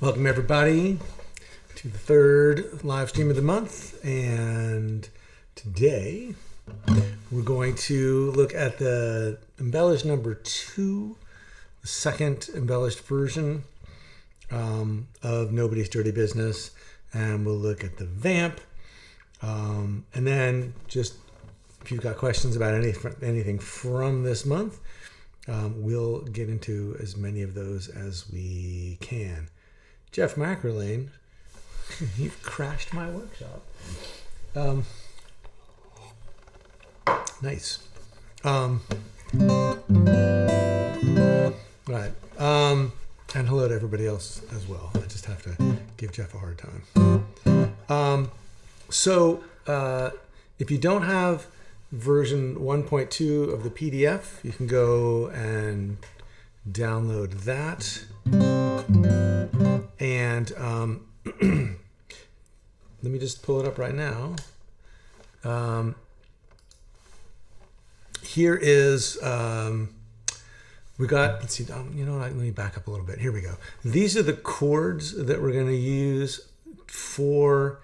Welcome everybody to the third live stream of the month, and today we're going to look at the Embellished number 2, the second embellished version of Nobody's Dirty Business, and we'll look at the Vamp, and then just if you've got questions about anything from this month, we'll get into as many of those as we can. Jeff Mackerlane, you've crashed my workshop. Nice. Right. And hello to everybody else as well. I just have to give Jeff a hard time. So if you don't have version 1.2 of the PDF, you can go and download that. And let me just pull it up right now. Here is, we got, let's see, you know what, let me back up a little bit. Here we go. These are the chords that we're going to use for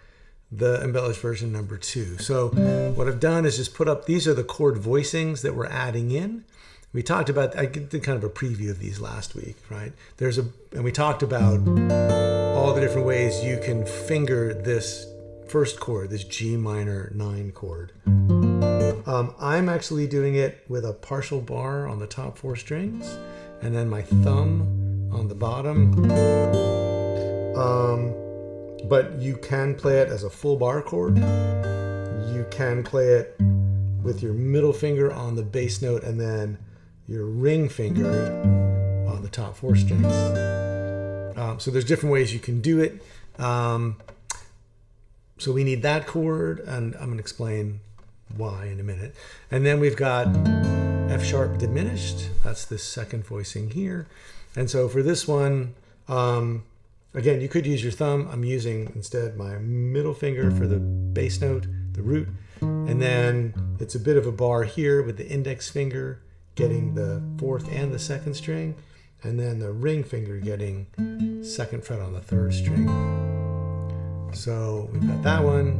the embellished version number 2. So what I've done is just put up, these are the chord voicings that we're adding in. We talked about, I did kind of a preview of these last week, right? And we talked about all the different ways you can finger this first chord, this G minor 9 chord. I'm actually doing it with a partial bar on the top 4 strings and then my thumb on the bottom. But you can play it as a full bar chord. You can play it with your middle finger on the bass note and then your ring finger on the top 4 strings. So there's different ways you can do it. So we need that chord, and I'm going to explain why in a minute. And then we've got F sharp diminished. That's the second voicing here. And so for this one, again, you could use your thumb. I'm using instead my middle finger for the bass note, the root. And then it's a bit of a bar here with the index finger getting the 4th and the 2nd string, and then the ring finger getting 2nd fret on the 3rd string. So we've got that one,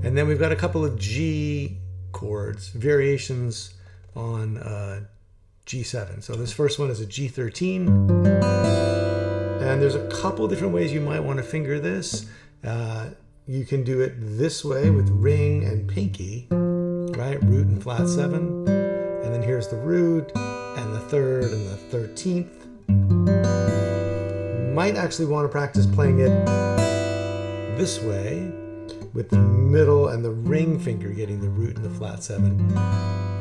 and then we've got a couple of G chords, variations on G7. So this first one is a G13, and there's a couple different ways you might want to finger this. You can do it this way with ring and pinky, right? Root and flat 7. And then here's the root and the 3rd and the 13th. Might actually want to practice playing it this way with the middle and the ring finger getting the root and the flat 7,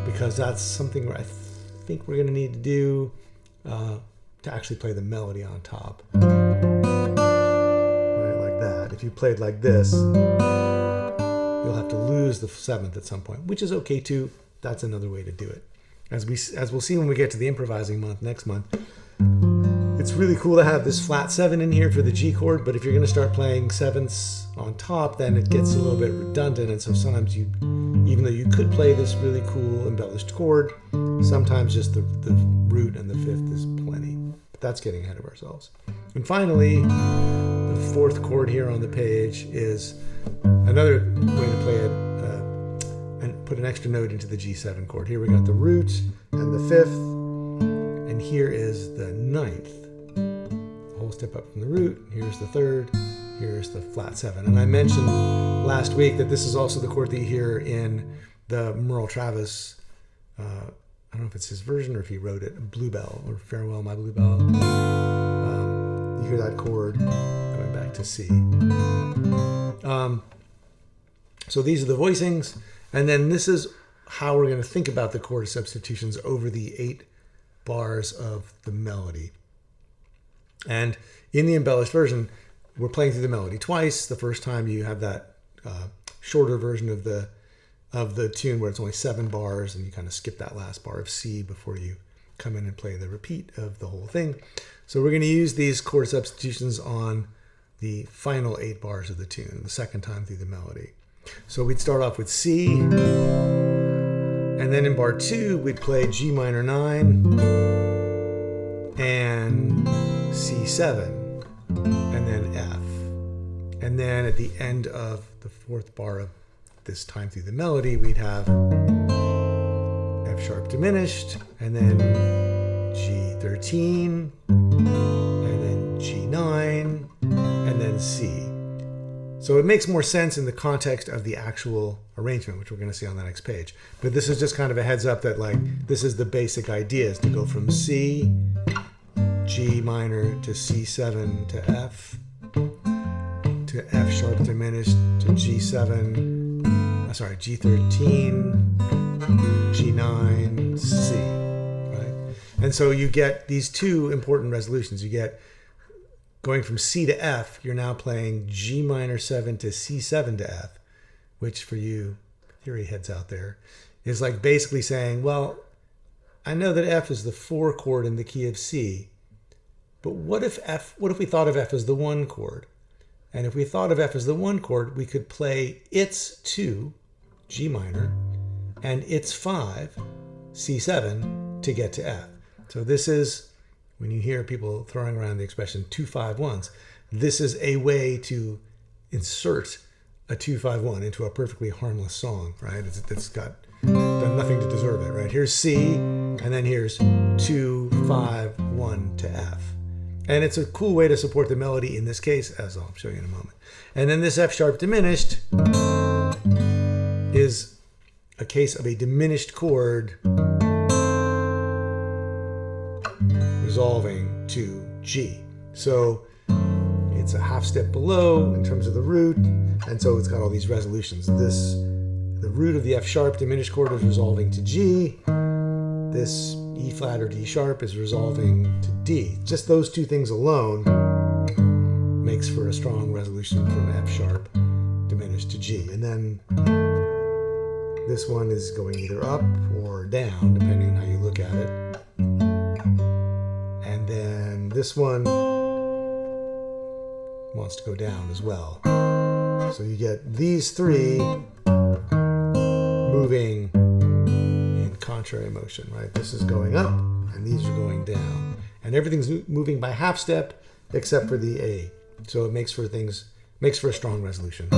because that's something where I think we're going to need to do to actually play the melody on top. Right, like that. If you played like this, you'll have to lose the 7th at some point, which is okay too. That's another way to do it. As we'll see when we get to the improvising month next month, it's really cool to have this flat 7 in here for the G chord, but if you're going to start playing 7ths on top, then it gets a little bit redundant, and so sometimes you, even though you could play this really cool embellished chord, sometimes just the root and the 5th is plenty. But that's getting ahead of ourselves. And finally, the 4th chord here on the page is another way to play it, and put an extra note into the G7 chord. Here we got the root and the 5th, and here is the 9th. A whole step up from the root. Here's the 3rd. Here's the flat 7. And I mentioned last week that this is also the chord that you hear in the Merle Travis, I don't know if it's his version or if he wrote it, Bluebell, or Farewell My Bluebell. You hear that chord going back to C. So these are the voicings. And then this is how we're going to think about the chord substitutions over the 8 bars of the melody. And in the embellished version, we're playing through the melody twice. The first time you have that shorter version of the tune where it's only 7 bars, and you kind of skip that last bar of C before you come in and play the repeat of the whole thing. So we're going to use these chord substitutions on the final 8 bars of the tune, the second time through the melody. So we'd start off with C, and then in bar 2, we'd play G minor 9 and C7. and then F. And then at the end of the fourth bar of this time through the melody, we'd have F sharp diminished, and then G13, and then G9, and then C. So it makes more sense in the context of the actual arrangement, which we're going to see on the next page. But this is just kind of a heads up that like this is the basic idea, is to go from C, G minor to C7 to F, to F sharp diminished to G7, G13, G9, C, right? And so you get these two important resolutions. You get going from C to F, you're now playing G minor 7 to C7 to F, which for you theory heads out there is like basically saying, well, I know that F is the 4 chord in the key of C, but what if we thought of F as the 1 chord? And if we thought of F as the 1 chord, we could play its 2, G minor, and its 5, C7, to get to F. So this is, when you hear people throwing around the expression 2-5-1s, this is a way to insert a 2-5-1 into a perfectly harmless song, right? It's got done nothing to deserve it, right? Here's C, and then here's 2-5-1 to F. And it's a cool way to support the melody in this case, as I'll show you in a moment. And then this F sharp diminished is a case of a diminished chord resolving to G. So it's a half step below in terms of the root, and so it's got all these resolutions. The root of the F sharp diminished chord is resolving to G. This E flat or D sharp is resolving to D. Just those two things alone makes for a strong resolution from F sharp diminished to G. And then this one is going either up or down, depending on how you look at it. And then this one wants to go down as well. So you get these three moving in contrary motion, right? This is going up and these are going down. And everything's moving by half step except for the A. So it makes for a strong resolution.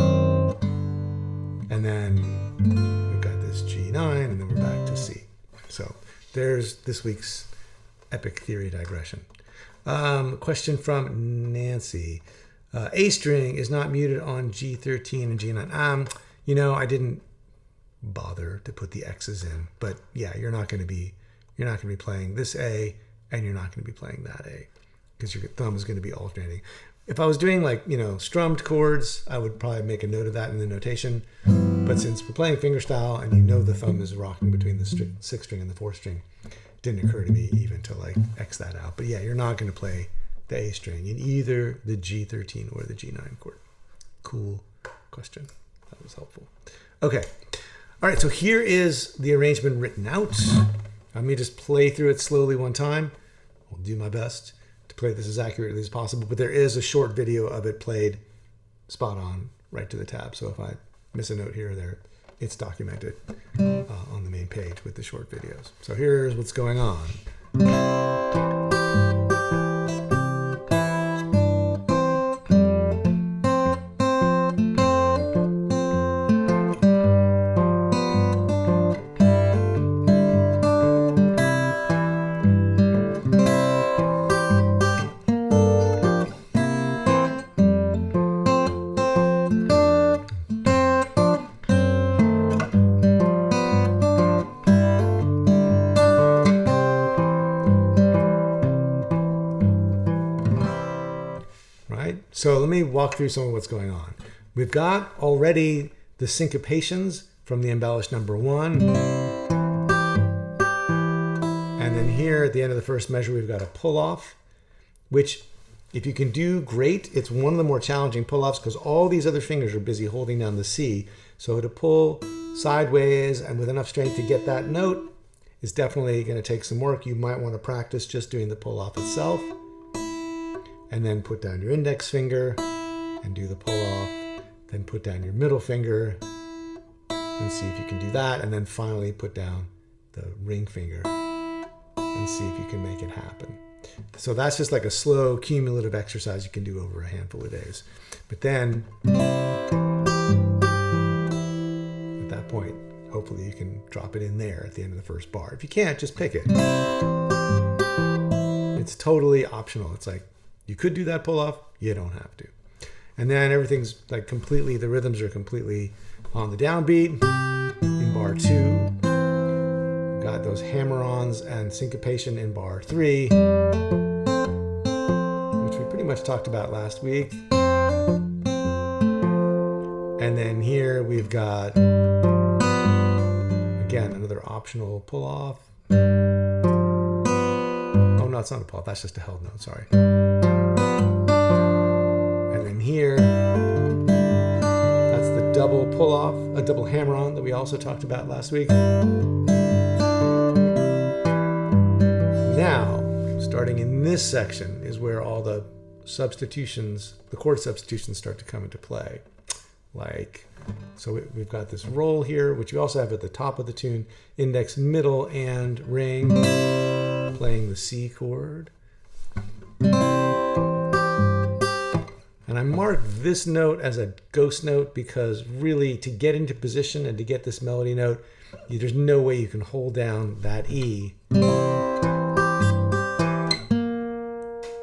And then we've got this G9 and then we're back to C. So there's this week's epic theory digression. Question from Nancy. A string is not muted on G13 and G9. I didn't bother to put the X's in, but yeah, you're not going to be playing this A and you're not going to be playing that A because your thumb is going to be alternating. If I was doing strummed chords, I would probably make a note of that in the notation. But since we're playing fingerstyle and the thumb is rocking between the 6th string and the 4th string, it didn't occur to me even to X that out. But yeah, you're not going to play the A string in either the G13 or the G9 chord. Cool question. That was helpful. Okay. All right, so here is the arrangement written out. Let me just play through it slowly one time. I'll do my best to play this as accurately as possible, but there is a short video of it played spot on right to the tab. So if I miss a note here or there, it's documented on the main page with the short videos. So here's what's going on. So let me walk through some of what's going on. We've got already the syncopations from the embellished number 1. And then here at the end of the first measure, we've got a pull-off, which if you can do, great. It's one of the more challenging pull-offs because all these other fingers are busy holding down the C. So to pull sideways and with enough strength to get that note is definitely going to take some work. You might want to practice just doing the pull-off itself. And then put down your index finger and do the pull-off. Then put down your middle finger and see if you can do that. And then finally put down the ring finger and see if you can make it happen. So that's just like a slow cumulative exercise you can do over a handful of days. But then at that point, hopefully you can drop it in there at the end of the first bar. If you can't, just pick it. It's totally optional. It's like you could do that pull off, you don't have to. And then everything's like completely, the rhythms are completely on the downbeat. In bar 2, we've got those hammer-ons and syncopation in bar 3, which we pretty much talked about last week. And then here we've got, again, another optional pull-off. Oh no, it's not a pull-off, that's just a held note, sorry. And then here, that's the double pull-off, a double hammer-on that we also talked about last week. Now, starting in this section is where all the substitutions, the chord substitutions start to come into play. Like, so we've got this roll here, which we also have at the top of the tune, index, middle, and ring, playing the C chord. And I marked this note as a ghost note because really to get into position and to get this melody note, there's no way you can hold down that E.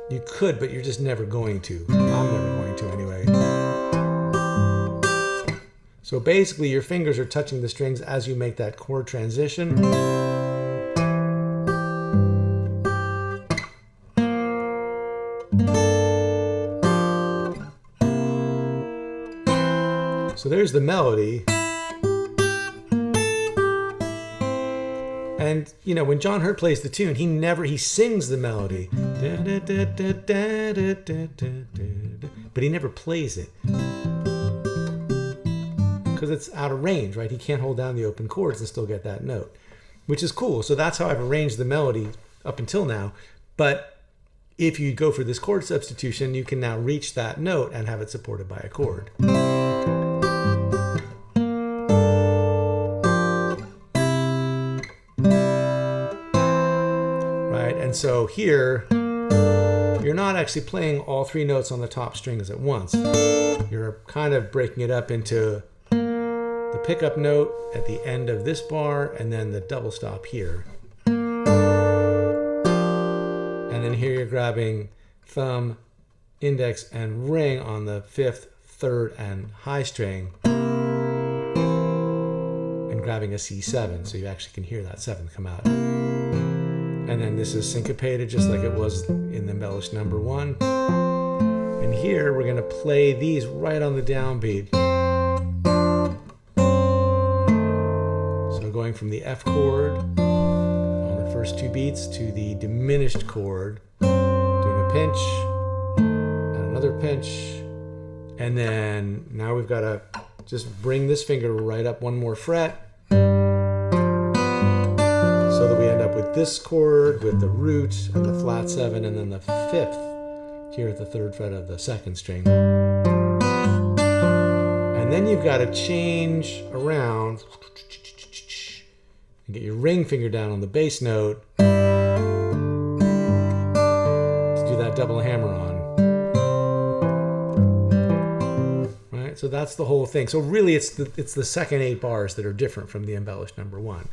You could, but you're just never going to. I'm never going to anyway. So basically your fingers are touching the strings as you make that chord transition. So there's the melody. And you know, when John Hurt plays the tune, he sings the melody. But he never plays it. Because it's out of range, right? He can't hold down the open chords and still get that note, which is cool. So that's how I've arranged the melody up until now. But if you go for this chord substitution, you can now reach that note and have it supported by a chord. Right, and so here, you're not actually playing all 3 notes on the top strings at once. You're kind of breaking it up into the pickup note at the end of this bar, and then the double stop here. And then here you're grabbing thumb, index, and ring on the 5th, 3rd, and high string, and grabbing a C7, so you actually can hear that 7th come out. And then this is syncopated just like it was in the Embellished number 1. And here we're going to play these right on the downbeat. Going from the F chord on the first 2 beats to the diminished chord, doing a pinch and another pinch, and then now we've got to just bring this finger right up 1 more fret so that we end up with this chord with the root and the flat 7 and then the 5th here at the 3rd fret of the 2nd string. And then you've got to change around and get your ring finger down on the bass note to do that double hammer on. Right? So that's the whole thing. So really it's the second 8 bars that are different from the Embellished number 1.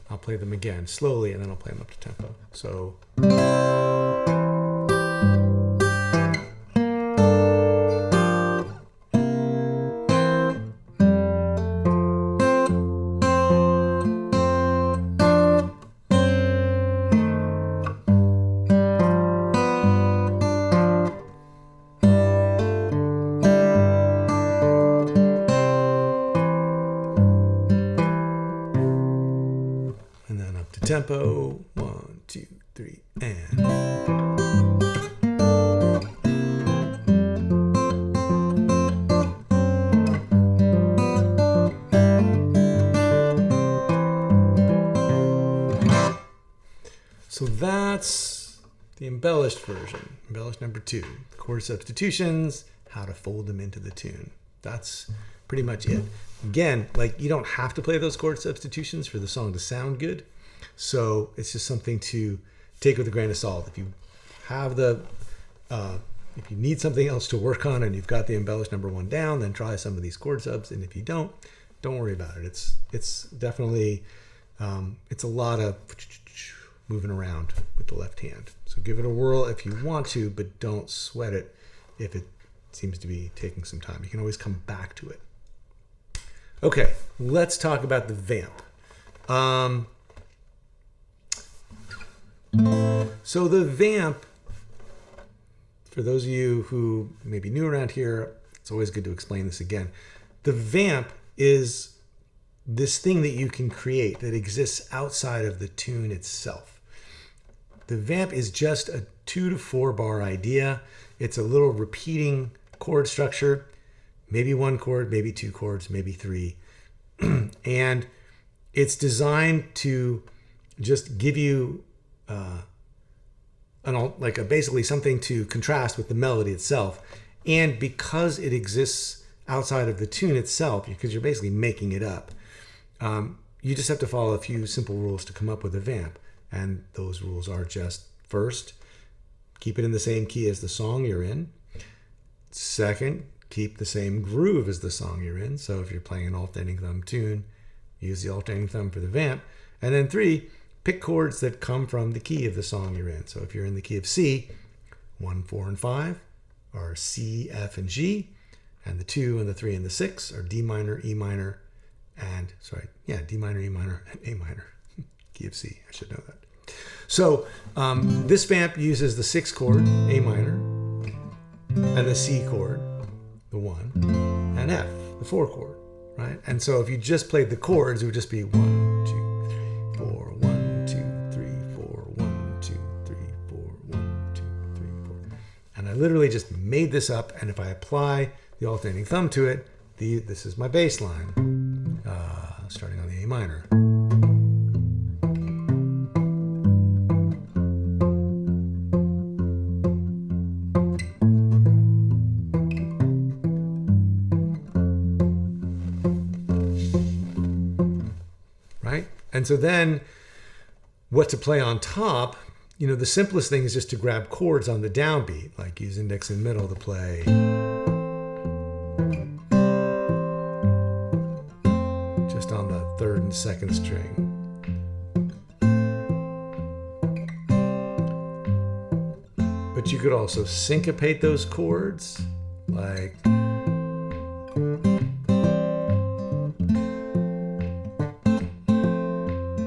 I'll play them again slowly and then I'll play them up to tempo. So tempo, 1, 2, 3, and. So that's the embellished version, embellished number 2. Chord substitutions, how to fold them into the tune. That's pretty much it. Again, like you don't have to play those chord substitutions for the song to sound good. So it's just something to take with a grain of salt. If you have the, if you need something else to work on and you've got the embellished number 1 down, then try some of these chord subs. And if you don't worry about it. It's definitely, it's a lot of moving around with the left hand. So give it a whirl if you want to, but don't sweat it if it seems to be taking some time. You can always come back to it. Okay, let's talk about the vamp. So the vamp, for those of you who may be new around here, it's always good to explain this again. The vamp is this thing that you can create that exists outside of the tune itself. The vamp is just a 2 to 4 bar idea. It's a little repeating chord structure, maybe 1 chord, maybe 2 chords, maybe 3. And it's designed to just give you basically something to contrast with the melody itself. And because it exists outside of the tune itself, because you're basically making it up, you just have to follow a few simple rules to come up with a vamp. And those rules are just, first, keep it in the same key as the song you're in. Second, keep the same groove as the song you're in. So if you're playing an alternating thumb tune, use the alternating thumb for the vamp. And then 3, pick chords that come from the key of the song you're in. So if you're in the key of C, 1, 4, and 5 are C, F, and G. And the 2 and the 3 and the 6 are D minor, E minor, and, D minor, E minor, and A minor. Key of C, I should know that. So this vamp uses the 6 chord, A minor, and the C chord, the 1, and F, the 4 chord, right? And so if you just played the chords, it would just be 1, 2, 3, 4, 1, 2, 3, 4, 1, 2, 3, 4, 1, 2, 3, 4. And I literally just made this up, and if I apply the alternating thumb to it, this is my bass line, starting on the A minor. Right? And so then what to play on top, the simplest thing is just to grab chords on the downbeat, like use index and middle to play. Just on the 3rd and 2nd string. But you could also syncopate those chords, like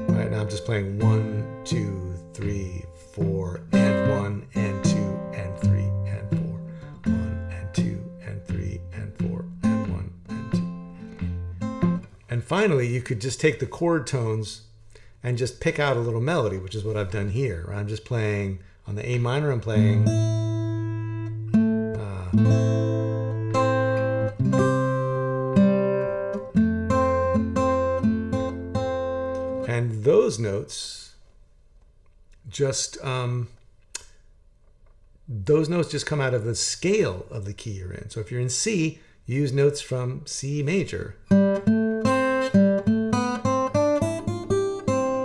right now I'm just playing 1, 2, 3, 4, and 1, and 2, and 3, and 4. 1, and 2, and 3, and 4, and 1, and 2. And finally, you could just take the chord tones and just pick out a little melody, which is what I've done here. I'm just playing on the A minor, I'm playing and those notes just come out of the scale of the key you're in. So if you're in C, use notes from C major.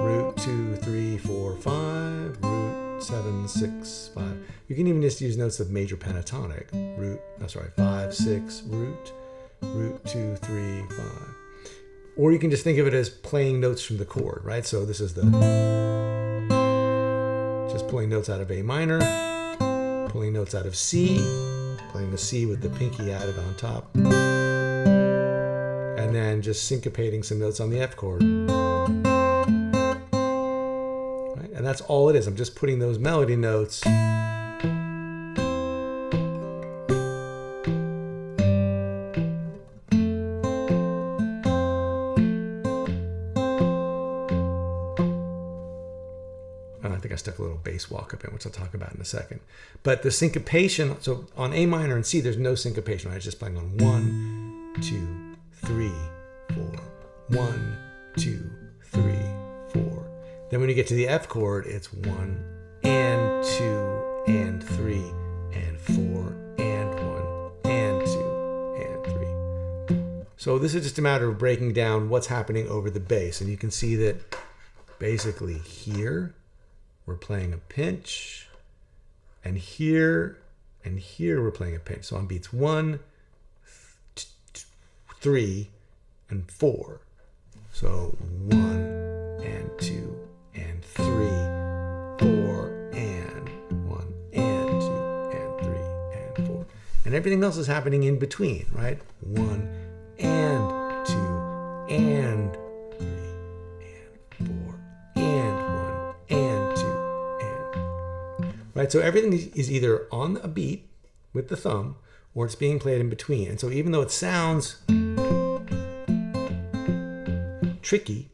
Root 2, 3, 4, 5, root 7, 6, 5. You can even just use notes of major pentatonic. 5, 6, root 2, 3, 5. Or you can just think of it as playing notes from the chord, right? So this is just pulling notes out of A minor, pulling notes out of C, playing the C with the pinky added on top, and then just syncopating some notes on the F chord. Right? And that's all it is. I'm just putting those melody notes I stuck a little bass walk up in, which I'll talk about in a second. But the syncopation, so on A minor and C, there's no syncopation. Right? It's just playing on 1, 2, 3, 4. 1, 2, 3, 4. Then when you get to the F chord, it's 1 and 2 and 3 and 4 and 1 and 2 and 3. So this is just a matter of breaking down what's happening over the bass. And you can see that basically here, we're playing a pinch, And here we're playing a pinch. So on beats 1, 3, and 4. So 1 and 2 and 3, 4 and 1 and 2 and 3 and 4. And everything else is happening in between, right? 1 and 2 and 3 and 4 and 1 and 2 and, right? So everything is either on a beat with the thumb or it's being played in between. And so even though it sounds tricky,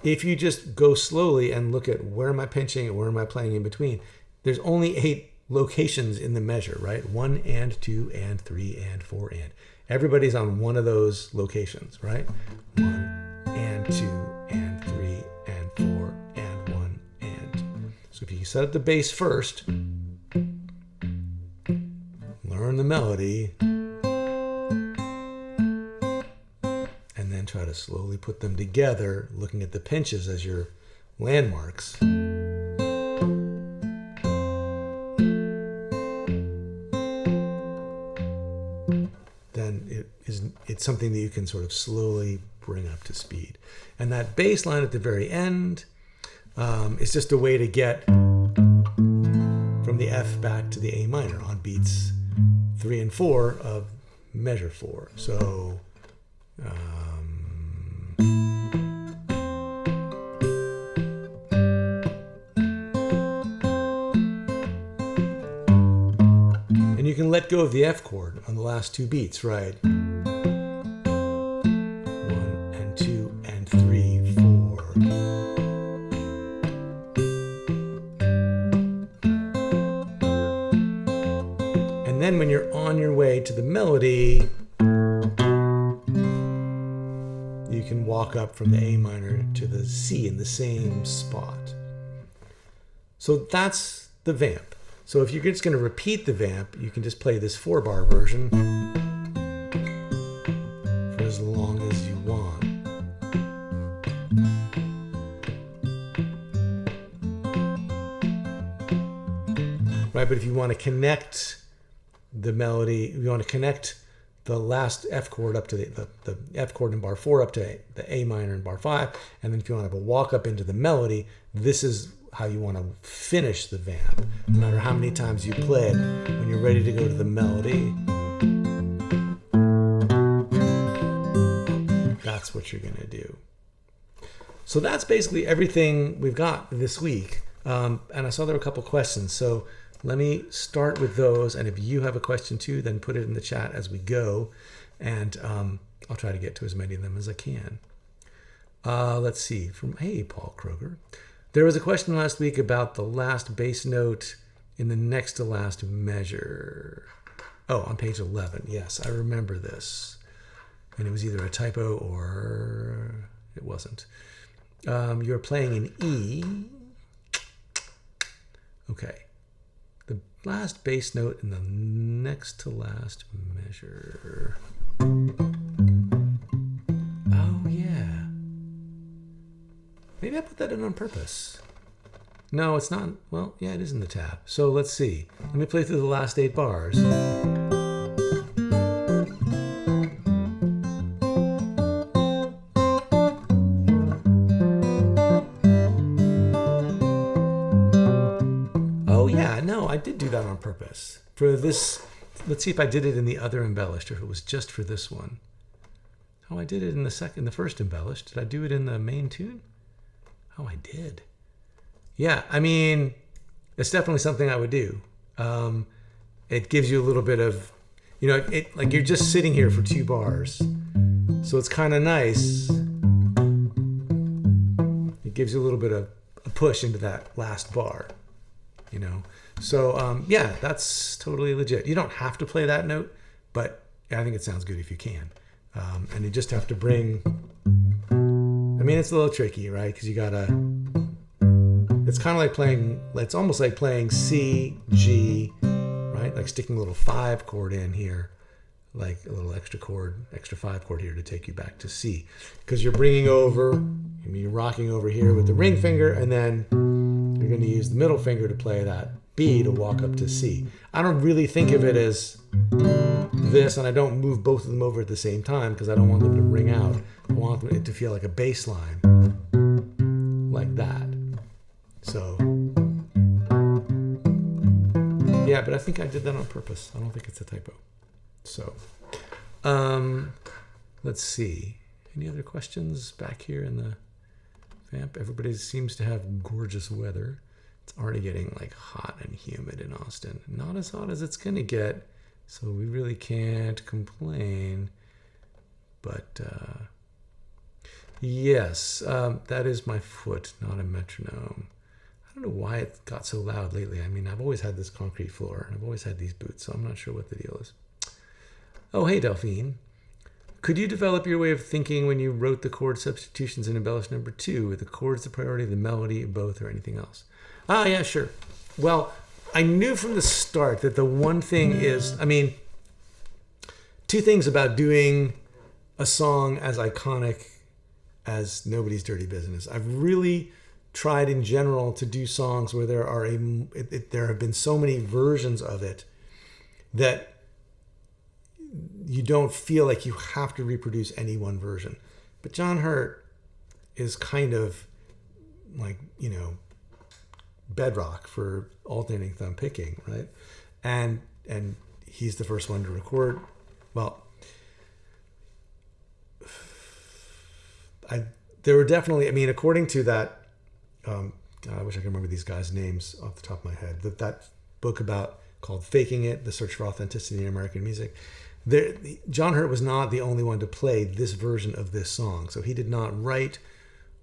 if you just go slowly and look at where am I pinching and where am I playing in between, there's only 8 locations in the measure, right? 1 and 2 and 3 and 4 and. Everybody's on one of those locations, right? 1 and 2 and 3 and 4 and 1 and. So if you set up the bass first, learn the melody, and then try to slowly put them together, looking at the pinches as your landmarks. Then it's something that you can sort of slowly bring up to speed. And that bass line at the very end is just a way to get from the F back to the A minor on beats 3 and 4 of measure 4. So and you can let go of the F chord on the last 2 beats, right? 1 and 2 and 3, 4. And then when you're on your way to the melody, you can walk up from the A minor to the C in the same spot. So that's the vamp. So if you're just going to repeat the vamp, you can just play this 4-bar version for as long as you want. Right, but if you want to connect the melody, you want to connect the last F chord up to the F chord in bar 4 up to the A minor in bar 5, and then if you want to have a walk up into the melody, this is how you want to finish the vamp. No matter how many times you play it, when you're ready to go to the melody, that's what you're going to do. So that's basically everything we've got this week. And I saw there were a couple questions, so let me start with those, and if you have a question too, then put it in the chat as we go, and I'll try to get to as many of them as I can. Let's see, hey, Paul Kroger. There was a question last week about the last bass note in the next to last measure. Oh, on page 11. Yes, I remember this. And it was either a typo or it wasn't. You're playing in E. Okay. The last bass note in the next to last measure. Oh, yeah. Maybe I put that in on purpose. No, it's not. Well, yeah, it is in the tab. So let's see. Let me play through the last 8 bars. Oh, yeah, no, I did do that on purpose. For this, let's see if I did it in the other embellished or if it was just for this one. Oh, I did it in the first embellished. Did I do it in the main tune? Oh, I did. Yeah, I mean, it's definitely something I would do. It gives you a little bit of, it like you're just sitting here for 2 bars. So it's kind of nice. It gives you a little bit of a push into that last bar, So, yeah, that's totally legit. You don't have to play that note, but I think it sounds good if you can. And you just have to bring... I mean, it's a little tricky, right? Because you gotta, it's kind of like playing, it's almost like playing C, G, right? Like sticking a little 5 chord in here, like a little extra 5 chord here to take you back to C. Because you're bringing over, you're rocking over here with the ring finger, and then you're going to use the middle finger to play that B to walk up to C. I don't really think of it as this, and I don't move both of them over at the same time because I don't want them to ring out. I want it to feel like a bass line, like that. So, yeah, but I think I did that on purpose. I don't think it's a typo. So, let's see. Any other questions back here in the Vamp? Everybody seems to have gorgeous weather. It's already getting like hot and humid in Austin. Not as hot as it's gonna get, so we really can't complain. But yes, that is my foot, not a metronome. I don't know why it got so loud lately. I mean, I've always had this concrete floor, and I've always had these boots, so I'm not sure what the deal is. Oh, hey, Delphine. Could you develop your way of thinking when you wrote the chord substitutions in Embellished number 2? Were the chords the priority, the melody, both, or anything else? Ah, yeah, sure. Well, I knew from the start that the one thing is, I mean, two things about doing a song as iconic as Nobody's Dirty Business. I've really tried in general to do songs where there are there have been so many versions of it that you don't feel like you have to reproduce any one version. But John Hurt is kind of like, you know, bedrock for alternating thumb picking, right? And he's the first one to record. Well, there were definitely, I mean, according to that, God, I wish I could remember these guys' names off the top of my head. That book called Faking It, The Search for Authenticity in American Music. John Hurt was not the only one to play this version of this song. So he did not write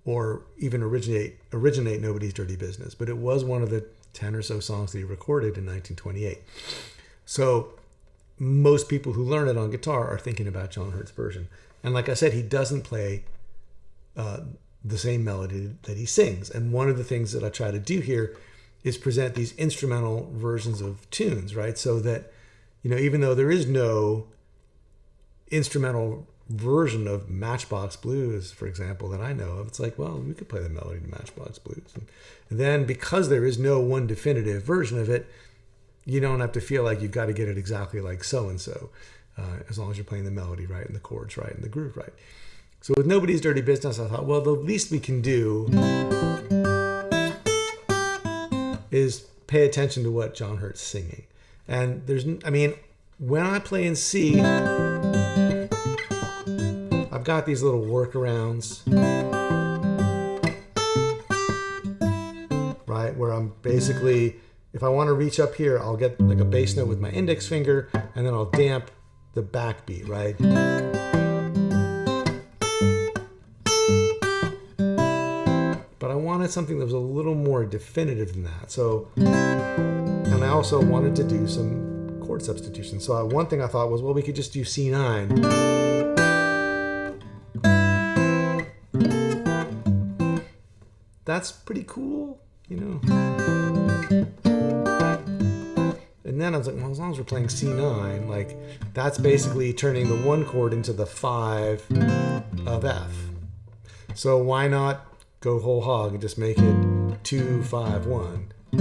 or even originate Nobody's Dirty Business, but it was one of the 10 or so songs that he recorded in 1928. So most people who learn it on guitar are thinking about John Hurt's version. And like I said, he doesn't play the same melody that he sings. And one of the things that I try to do here is present these instrumental versions of tunes, right? So that, you know, even though there is no instrumental version of Matchbox Blues, for example, that I know of, it's like, well, we could play the melody to Matchbox Blues. And then because there is no one definitive version of it, you don't have to feel like you've got to get it exactly like so-and-so, as long as you're playing the melody right and the chords right and the groove right. So with Nobody's Dirty Business, I thought, well, the least we can do is pay attention to what John Hurt's singing. And I mean, when I play in C, I've got these little workarounds, right? Where I'm basically, if I want to reach up here, I'll get like a bass note with my index finger, and then I'll damp the backbeat, right? But I wanted something that was a little more definitive than that. So, and I also wanted to do some chord substitution. So one thing I thought was, well, we could just do C9. That's pretty cool, you know. And then I was like, well, as long as we're playing C9, like that's basically turning the one chord into the 5 of F. So why not go whole hog and just make it 2, 5, 1? You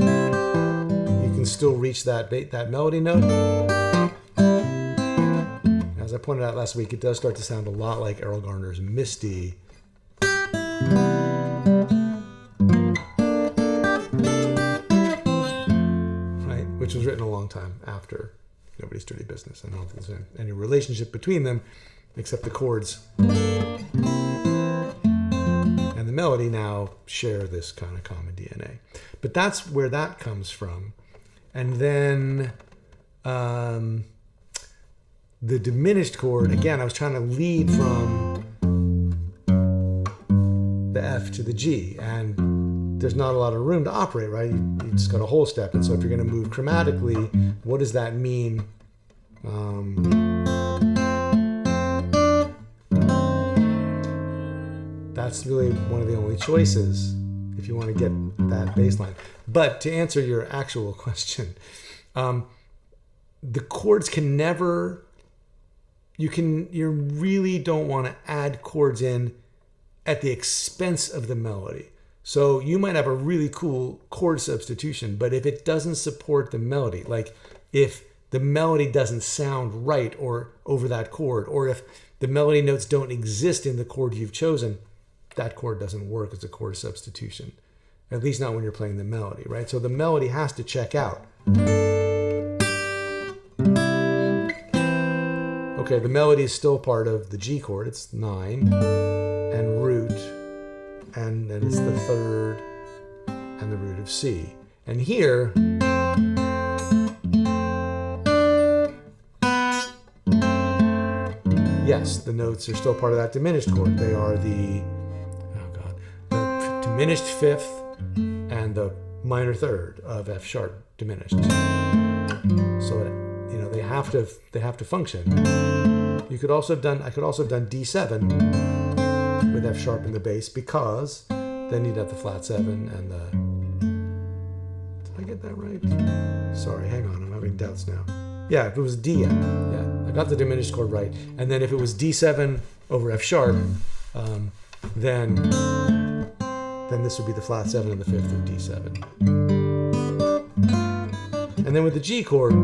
can still reach that melody note. As I pointed out last week, it does start to sound a lot like Errol Garner's Misty. Right? Which was written a long time after Nobody's Dirty Business. And I don't think there's any relationship between them except the chords and the melody now share this kind of common DNA. But that's where that comes from. And then the diminished chord, again, I was trying to lead from the F to the G, and there's not a lot of room to operate, right? You just got a whole step. And so if you're going to move chromatically, what does that mean? That's really one of the only choices if you want to get that bass line. But to answer your actual question, the chords can never, you really don't want to add chords in at the expense of the melody. So you might have a really cool chord substitution, but if it doesn't support the melody, like if the melody doesn't sound right or over that chord, or if the melody notes don't exist in the chord you've chosen, that chord doesn't work as a chord substitution. At least not when you're playing the melody, right? So the melody has to check out. Okay, the melody is still part of the G chord. It's 9 and root, and then it's the 3rd and the root of C. And here, yes, the notes are still part of that diminished chord. They are the diminished 5th and the minor 3rd of F sharp diminished. So they have to function. You could also have done I could also have done D7 with F sharp in the bass, because then you'd have the flat 7 and the. Did I get that right? Sorry, hang on, I'm having doubts now. Yeah, if it was D, yeah, I got the diminished chord right. And then if it was D7 over F sharp, then this would be the flat 7 and the 5th of D7. And then with the G chord,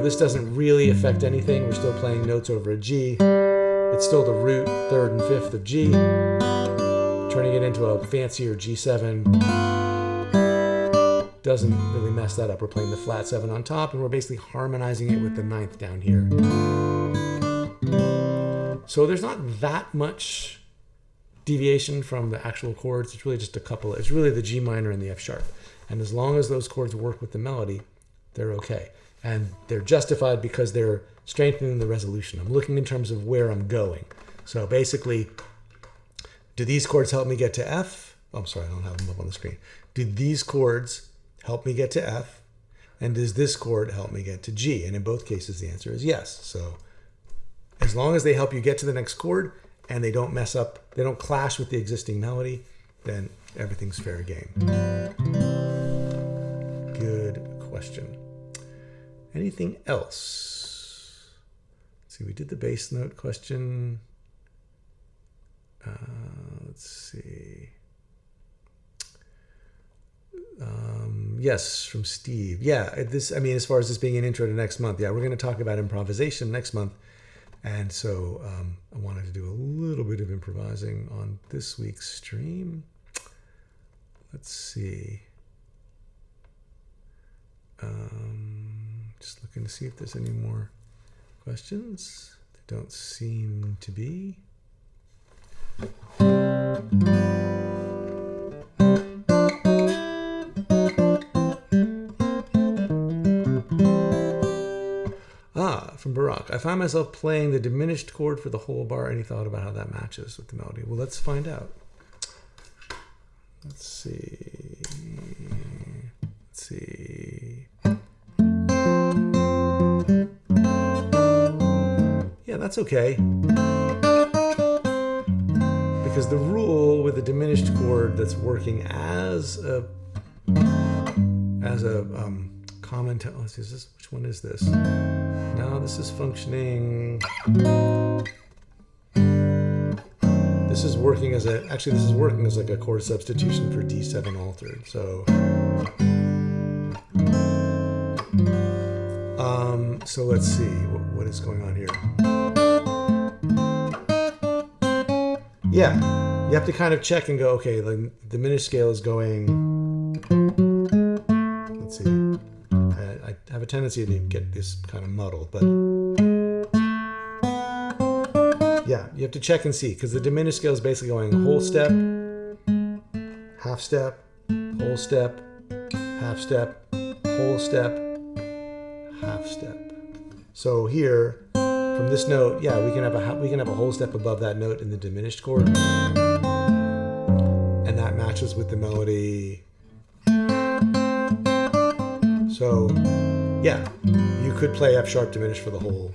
this doesn't really affect anything. We're still playing notes over a G. It's still the root 3rd and 5th of G. Turning it into a fancier G7 doesn't really mess that up. We're playing the flat 7 on top, and we're basically harmonizing it with the 9th down here. So there's not that much deviation from the actual chords. It's really just a couple. It's really the G minor and the F sharp. And as long as those chords work with the melody, they're okay. And they're justified because they're strengthening the resolution. I'm looking in terms of where I'm going. So basically, do these chords help me get to F? Oh, I'm sorry, I don't have them up on the screen. Do these chords help me get to F? And does this chord help me get to G? And in both cases, the answer is yes. So as long as they help you get to the next chord and they don't mess up, they don't clash with the existing melody, then everything's fair game. Good question. Anything else? Let's see, we did the bass note question. Let's see. Yes, from Steve. Yeah, as far as this being an intro to next month, yeah, we're going to talk about improvisation next month. And so I wanted to do a little bit of improvising on this week's stream. Let's see. Just looking to see if there's any more questions. There don't seem to be. From Barack. I find myself playing the diminished chord for the whole bar. Any thought about how that matches with the melody? Well, let's find out. Let's see. Yeah, that's okay. Because the rule with the diminished chord that's working as a common tone. Let's see, which one is this? No, this is functioning. This is working as like a chord substitution for D7 altered. So let's see what is going on here. Yeah, you have to kind of check and go, okay, the diminished scale is going. Let's see. I have a tendency to get this kind of muddled, but yeah, you have to check and see, because the diminished scale is basically going whole step, half step, whole step, half step, whole step, half step. So here, from this note, yeah, we can have a whole step above that note in the diminished chord, and that matches with the melody. So, yeah, you could play F sharp diminished for the whole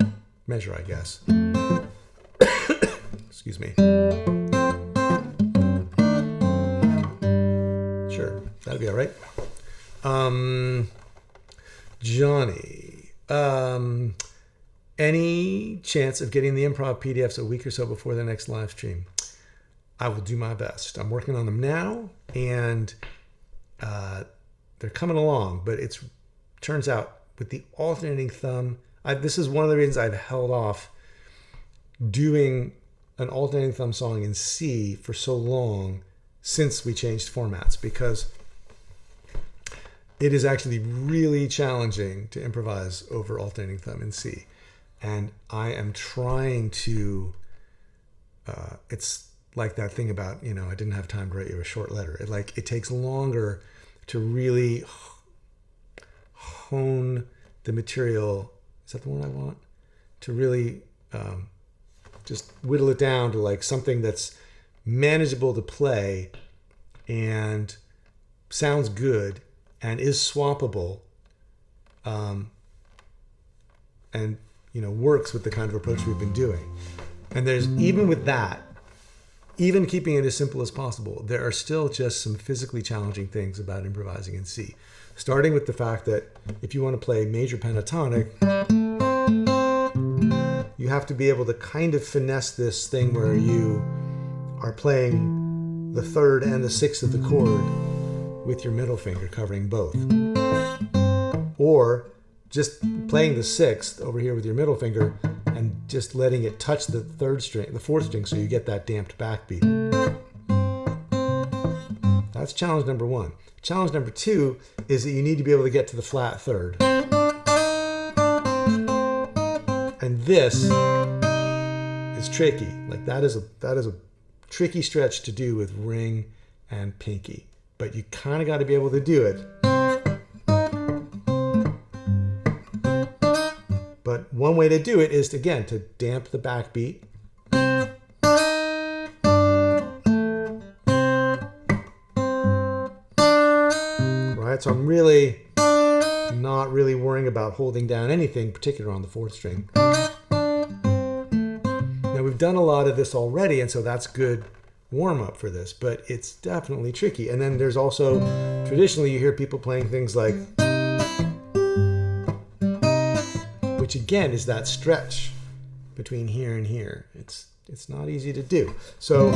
measure, I guess. Excuse me. Sure, that'd be all right. Johnny, any chance of getting the improv PDFs a week or so before the next live stream? I will do my best. I'm working on them now, and they're coming along. But it turns out with the alternating thumb, this is one of the reasons I've held off doing an alternating thumb song in C for so long since we changed formats, because it is actually really challenging to improvise over alternating thumb in C. And I am trying to, it's like that thing about, I didn't have time to write you a short letter. It takes longer to really hone the material. Is that the one I want? To really just whittle it down to like something that's manageable to play and sounds good and is swappable, and works with the kind of approach we've been doing. And there's, even with that, even keeping it as simple as possible, there are still just some physically challenging things about improvising in C. Starting with the fact that if you want to play major pentatonic, you have to be able to kind of finesse this thing where you are playing the third and the sixth of the chord with your middle finger covering both. Or just playing the sixth over here with your middle finger and just letting it touch the fourth string, so you get that damped backbeat. That's challenge number one. Challenge number two is that you need to be able to get to the flat third. And this is tricky. Like that is a tricky stretch to do with ring and pinky. But you kind of got to be able to do it. But one way to do it is, again, to damp the backbeat. Right, so I'm really not really worrying about holding down anything particular on the fourth string. Now we've done a lot of this already, and so that's good warm-up for this, but it's definitely tricky. And then there's also, traditionally you hear people playing things like, which again is that stretch between here and here. It's not easy to do. So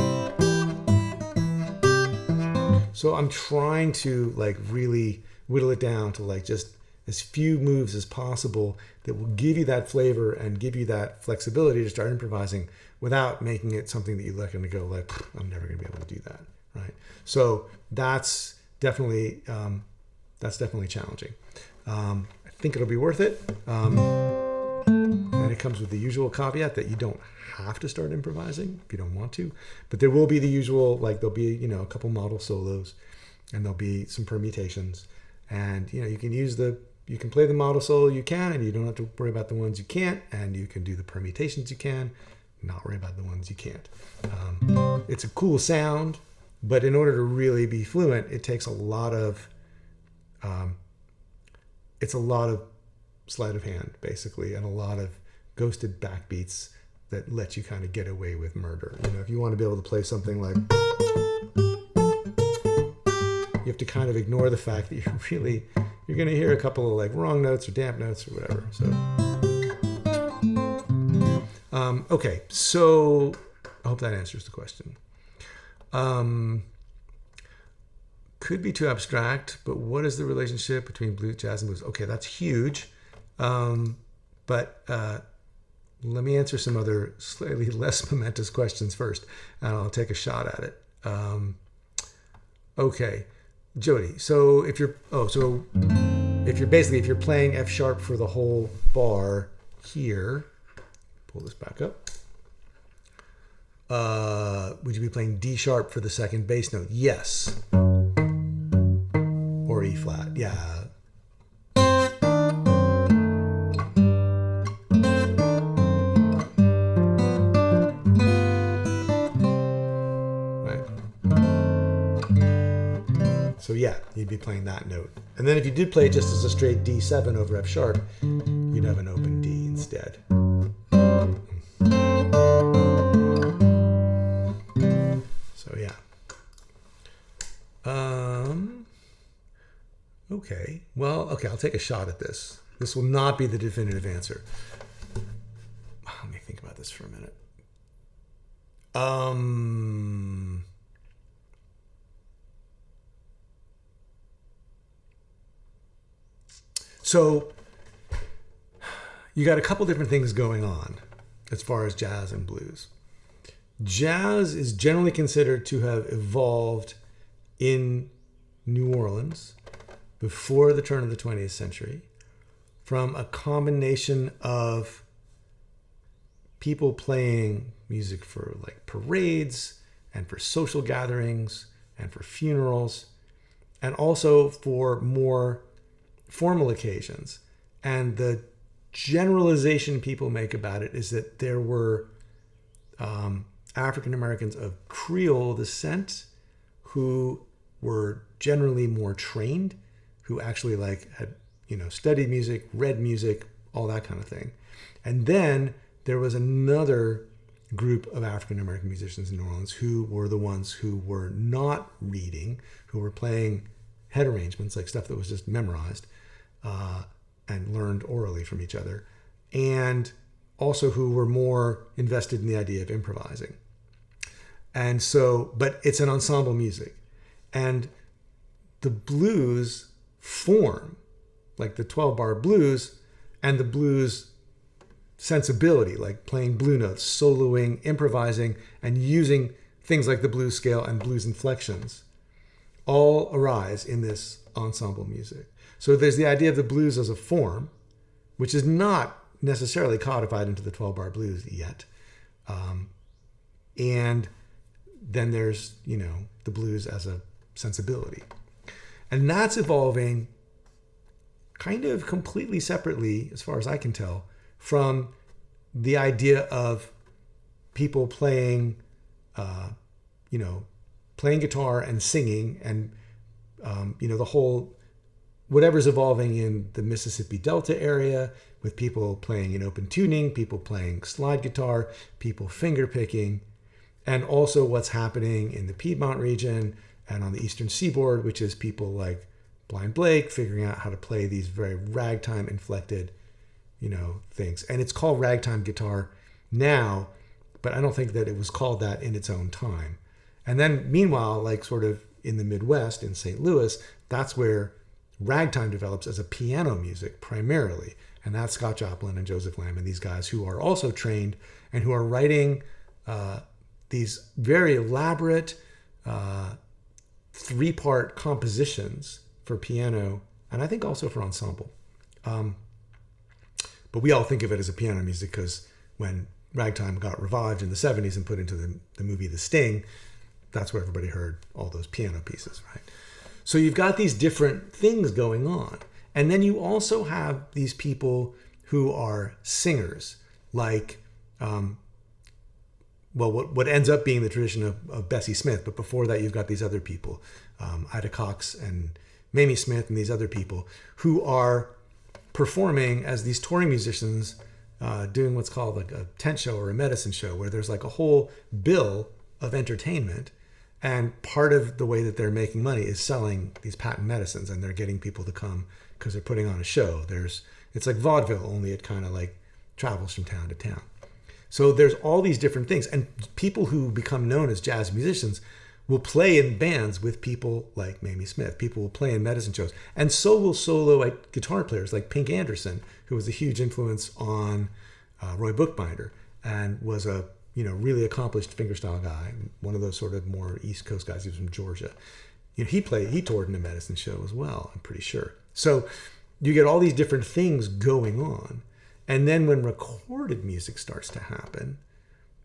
I'm trying to like really whittle it down to like just as few moves as possible that will give you that flavor and give you that flexibility to start improvising without making it something that you look and go like, I'm never going to be able to do that, right? So that's definitely challenging. I think it'll be worth it. And it comes with the usual caveat that you don't have to start improvising if you don't want to, but there will be the usual, like there'll be, a couple model solos, and there'll be some permutations, and you can play the model solo you can, and you don't have to worry about the ones you can't, and you can do the permutations you can, not worry about the ones you can't. It's a cool sound, but in order to really be fluent, it takes a lot of sleight of hand, basically, and a lot of ghosted backbeats that let you kind of get away with murder. If you want to be able to play something like, you have to kind of ignore the fact that you're going to hear a couple of like wrong notes or damp notes or whatever. So, okay, so I hope that answers the question. Could be too abstract, but what is the relationship between blues, jazz, and blues? Okay, that's huge. But let me answer some other slightly less momentous questions first, and I'll take a shot at it. Okay, Jody. So if you're playing F sharp for the whole bar here, pull this back up. Would you be playing D sharp for the second bass note? Yes. Or E flat? Yeah. So yeah, you'd be playing that note. And then if you did play it just as a straight D7 over F sharp, you'd have an open D instead. So yeah. Okay. Well, okay, I'll take a shot at this. This will not be the definitive answer. Let me think about this for a minute. So you got a couple different things going on as far as jazz and blues. Jazz is generally considered to have evolved in New Orleans before the turn of the 20th century from a combination of people playing music for like parades and for social gatherings and for funerals and also for more formal occasions. And the generalization people make about it is that there were African Americans of Creole descent who were generally more trained, who actually like had, studied music, read music, all that kind of thing. And then there was another group of African American musicians in New Orleans who were the ones who were not reading, who were playing head arrangements, like stuff that was just memorized and learned orally from each other, and also who were more invested in the idea of improvising. And so, but it's an ensemble music. And the blues form, like the 12-bar blues and the blues sensibility, like playing blue notes, soloing, improvising, and using things like the blues scale and blues inflections, all arise in this ensemble music. So there's the idea of the blues as a form, which is not necessarily codified into the 12-bar blues yet. And then there's, the blues as a sensibility. And that's evolving kind of completely separately, as far as I can tell, from the idea of people playing, playing guitar and singing and, the whole, whatever's evolving in the Mississippi Delta area with people playing in open tuning, people playing slide guitar, people finger picking, and also what's happening in the Piedmont region and on the Eastern Seaboard, which is people like Blind Blake figuring out how to play these very ragtime inflected, things. And it's called ragtime guitar now, but I don't think that it was called that in its own time. And then meanwhile, like sort of in the Midwest, in St. Louis, that's where ragtime develops as a piano music primarily. And that's Scott Joplin and Joseph Lamb and these guys who are also trained and who are writing these very elaborate three-part compositions for piano, and I think also for ensemble. But we all think of it as a piano music because when ragtime got revived in the 70s and put into the movie The Sting, that's where everybody heard all those piano pieces, right? So you've got these different things going on. And then you also have these people who are singers, like, what ends up being the tradition of Bessie Smith. But before that, you've got these other people, Ida Cox and Mamie Smith and these other people who are performing as these touring musicians, doing what's called like a tent show or a medicine show, where there's like a whole bill of entertainment. And part of the way that they're making money is selling these patent medicines, and they're getting people to come because they're putting on a show. It's like vaudeville, only it kind of like travels from town to town. So there's all these different things, and people who become known as jazz musicians will play in bands with people like Mamie Smith. People will play in medicine shows, and so will solo guitar players like Pink Anderson, who was a huge influence on Roy Bookbinder and was a really accomplished fingerstyle guy, one of those sort of more East Coast guys. He was from Georgia. He toured in a medicine show as well, I'm pretty sure. So you get all these different things going on. And then when recorded music starts to happen,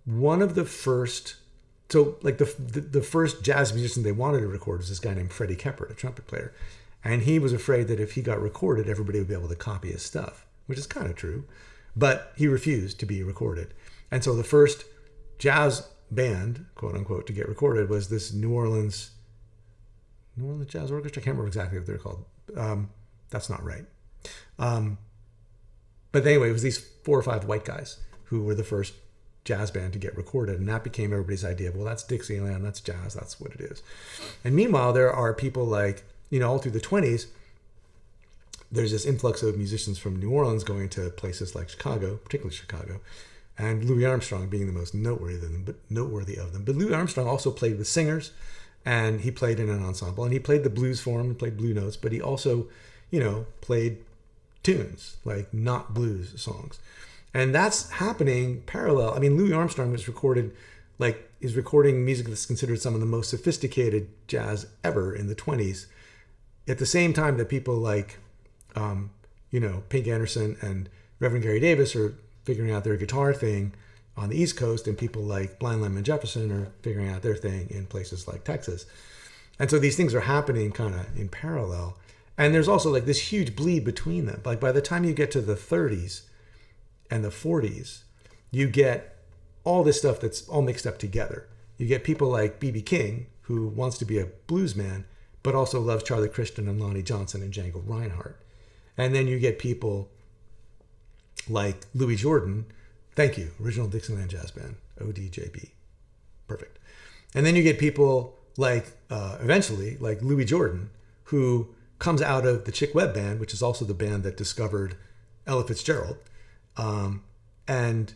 one of the first, the first jazz musician they wanted to record was this guy named Freddie Keppert, a trumpet player. And he was afraid that if he got recorded, everybody would be able to copy his stuff, which is kind of true. But he refused to be recorded. And so the first jazz band, quote unquote, to get recorded was this New Orleans Jazz Orchestra. I can't remember exactly what they're called. That's not right. But anyway, it was these 4 or 5 white guys who were the first jazz band to get recorded. And that became everybody's idea of, well, that's Dixieland, that's jazz, that's what it is. And meanwhile, there are people like, all through the 20s, there's this influx of musicians from New Orleans going to places like Chicago, particularly Chicago, and Louis Armstrong being the most noteworthy of them. But Louis Armstrong also played with singers, and he played in an ensemble, and he played the blues for him, and played blue notes, but he also, played tunes, like not blues songs. And that's happening parallel. I mean, Louis Armstrong is recording music that's considered some of the most sophisticated jazz ever in the 20s, at the same time that people like, Pink Anderson and Reverend Gary Davis are figuring out their guitar thing on the East Coast, and people like Blind Lemon Jefferson are figuring out their thing in places like Texas. And so these things are happening kind of in parallel. And there's also like this huge bleed between them. Like by the time you get to the 30s and the 40s, you get all this stuff that's all mixed up together. You get people like B.B. King, who wants to be a blues man, but also loves Charlie Christian and Lonnie Johnson and Django Reinhardt. And then you get people like Louis Jordan. Thank you, Original Dixieland Jazz Band, ODJB. Perfect. And then you get people like, eventually, like Louis Jordan, who comes out of the Chick Webb Band, which is also the band that discovered Ella Fitzgerald. And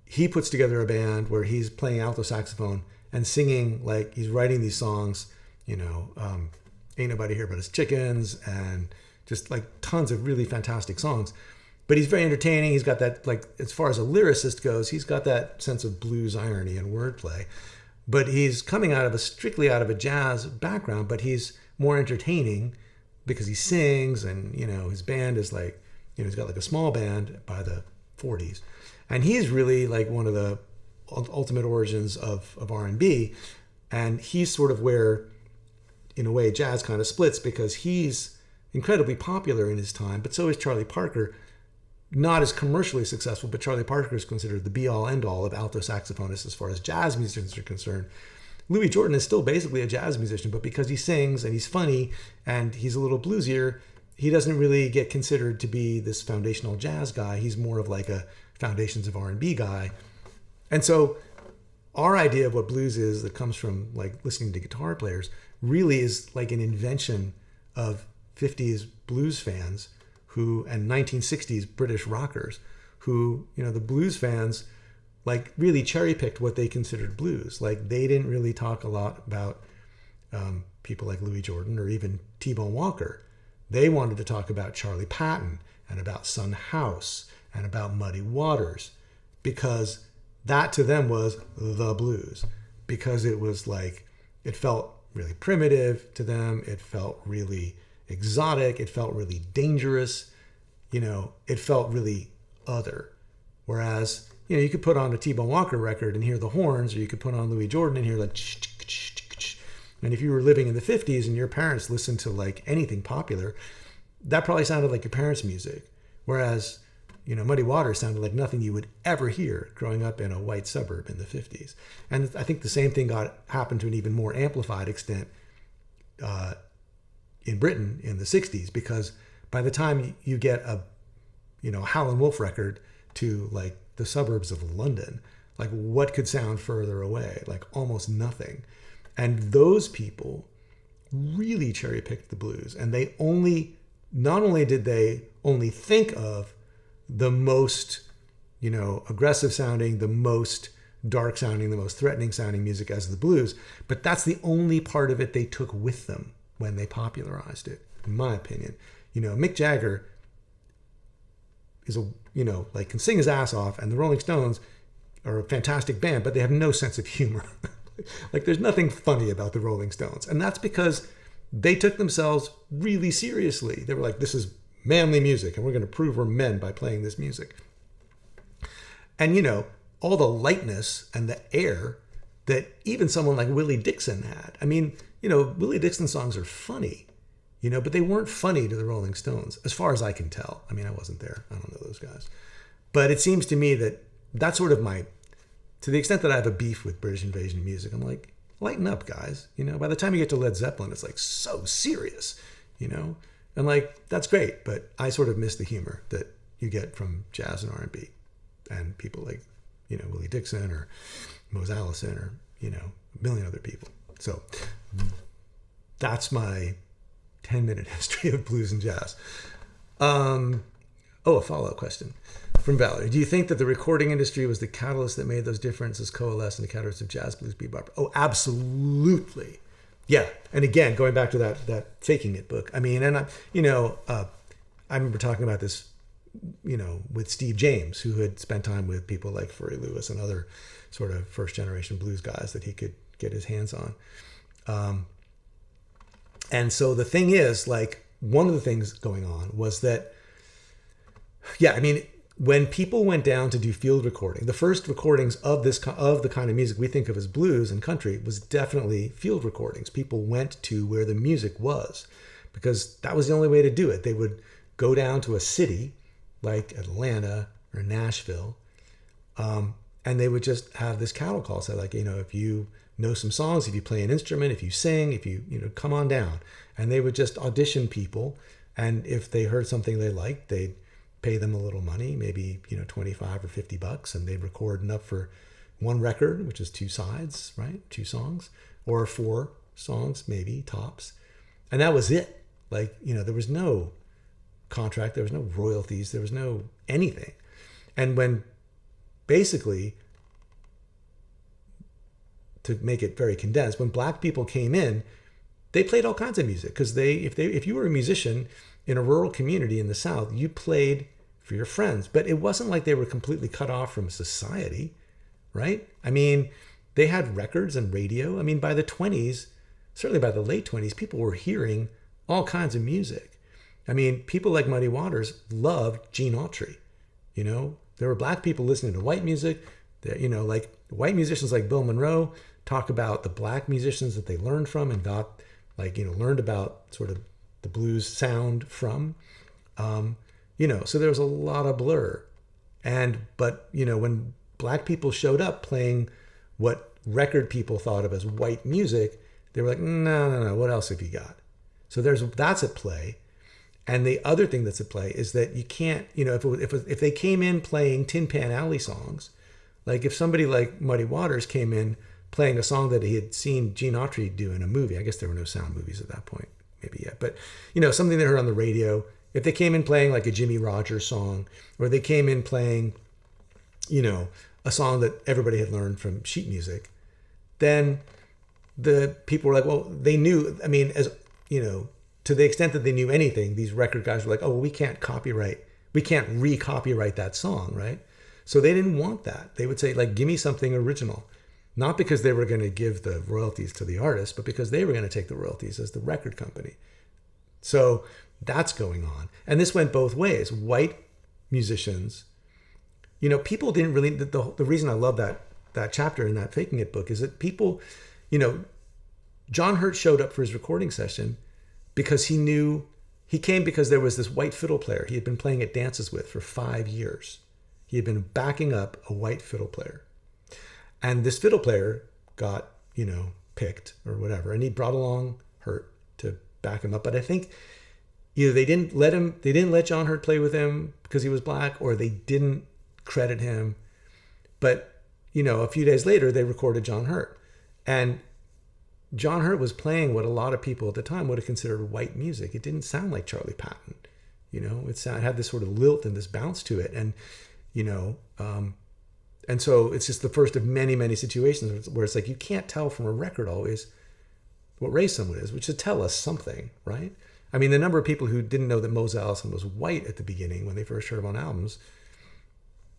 he puts together a band where he's playing alto saxophone and singing, like he's writing these songs, Ain't Nobody Here But Us Chickens, and just like tons of really fantastic songs. But he's very entertaining. He's got that, like, as far as a lyricist goes, he's got that sense of blues irony and wordplay. But he's coming strictly out of a jazz background, but he's more entertaining because he sings, and, his band is like, he's got like a small band by the 40s. And he's really like one of the ultimate origins of R&B. And he's sort of where, in a way, jazz kind of splits, because he's incredibly popular in his time, but so is Charlie Parker. Not as commercially successful, but Charlie Parker is considered the be-all, end-all of alto saxophonists as far as jazz musicians are concerned. Louis Jordan is still basically a jazz musician, but because he sings and he's funny and he's a little bluesier, he doesn't really get considered to be this foundational jazz guy. He's more of like a foundations of R&B guy. And so our idea of what blues is, that comes from like listening to guitar players, really is like an invention of 50s blues fans and 1960s British rockers who, the blues fans, like really cherry picked what they considered blues. Like they didn't really talk a lot about people like Louis Jordan or even T-Bone Walker. They wanted to talk about Charlie Patton and about Son House and about Muddy Waters, because that to them was the blues, because it was like, it felt really primitive to them. It felt really exotic. It felt really dangerous. It felt really other. Whereas, you could put on a T-Bone Walker record and hear the horns, or you could put on Louis Jordan and hear like, and if you were living in the 50s and your parents listened to like anything popular, that probably sounded like your parents' music. Whereas, Muddy Waters sounded like nothing you would ever hear growing up in a white suburb in the 50s. And I think the same thing happened to an even more amplified extent in Britain in the 60s, because by the time you get a Howlin' Wolf record to like the suburbs of London, like what could sound further away? Like almost nothing. And those people really cherry picked the blues, and they not only did they only think of the most aggressive sounding, the most dark sounding, the most threatening sounding music as the blues, but that's the only part of it they took with them when they popularized it, in my opinion. Mick Jagger is can sing his ass off, and the Rolling Stones are a fantastic band, but they have no sense of humor. Like there's nothing funny about the Rolling Stones. And that's because they took themselves really seriously. They were like, this is manly music, and we're going to prove we're men by playing this music. And, all the lightness and the air that even someone like Willie Dixon had. I mean, Willie Dixon songs are funny, but they weren't funny to the Rolling Stones, as far as I can tell. I mean, I wasn't there. I don't know those guys. But it seems to me that that's sort of to the extent that I have a beef with British invasion music, I'm like, lighten up, guys. By the time you get to Led Zeppelin, it's like so serious, and like, that's great. But I sort of miss the humor that you get from jazz and R&B and people like, Willie Dixon or Mose Allison or, a million other people. So that's my 10-minute history of blues and jazz. A follow-up question from Valerie. Do you think that the recording industry was the catalyst that made those differences coalesce in the categories of jazz, blues, bebop? Oh, absolutely. Yeah. And again, going back to that Faking It book. I mean, and I remember talking about this, with Steve James, who had spent time with people like Furry Lewis and other sort of first generation blues guys that he could get his hands on. And so the thing is, like, one of the things going on was that, when people went down to do field recording, the first recordings of the kind of music we think of as blues and country was definitely field recordings. People went to where the music was because that was the only way to do it. They would go down to a city like Atlanta or Nashville, and they would just have this cattle call. Say, like, if you know some songs, if you play an instrument, if you sing, if you, come on down. And they would just audition people. And if they heard something they liked, they'd pay them a little money, maybe, 25 or $50, and they'd record enough for one record, which is 2 sides, right? 2 songs, or 4 songs, maybe tops. And that was it. Like, there was no contract, there was no royalties, there was no anything. And when basically, to make it very condensed, when black people came in, they played all kinds of music because if you were a musician in a rural community in the South, you played for your friends, but it wasn't like they were completely cut off from society, right? I mean, they had records and radio. I mean, by the 20s, certainly by the late 20s, people were hearing all kinds of music. I mean, people like Muddy Waters loved Gene Autry. There were black people listening to white music. Like white musicians like Bill Monroe talk about the black musicians that they learned from and got, learned about sort of the blues sound from. So there was a lot of blur. But when black people showed up playing what record people thought of as white music, they were like, no, what else have you got? So that's at play. And the other thing that's at play is that you can't, if they came in playing Tin Pan Alley songs, like if somebody like Muddy Waters came in playing a song that he had seen Gene Autry do in a movie, I guess there were no sound movies at that point, maybe yet, but something they heard on the radio, if they came in playing like a Jimmy Rogers song, or they came in playing, a song that everybody had learned from sheet music, then the people were like, well, they knew, to the extent that they knew anything, these record guys were like, oh, well, we can't re-copyright that song, right? So they didn't want that. They would say, like, give me something original. Not because they were going to give the royalties to the artist, but because they were going to take the royalties as the record company. So that's going on. And this went both ways. White musicians, people didn't really, the reason I love that chapter in that Faking It book is that people, John Hurt showed up for his recording session because he came because there was this white fiddle player he had been playing at dances with for 5 years. He had been backing up a white fiddle player. And this fiddle player got, picked or whatever. And he brought along Hurt to back him up. But I think either they didn't let John Hurt play with him because he was black, or they didn't credit him. But, a few days later, they recorded John Hurt. And John Hurt was playing what a lot of people at the time would have considered white music. It didn't sound like Charlie Patton. It had this sort of lilt and this bounce to it. And, and so it's just the first of many, many situations where it's like you can't tell from a record always what race someone is, which should tell us something, right? I mean, the number of people who didn't know that Mose Allison was white at the beginning when they first heard him on albums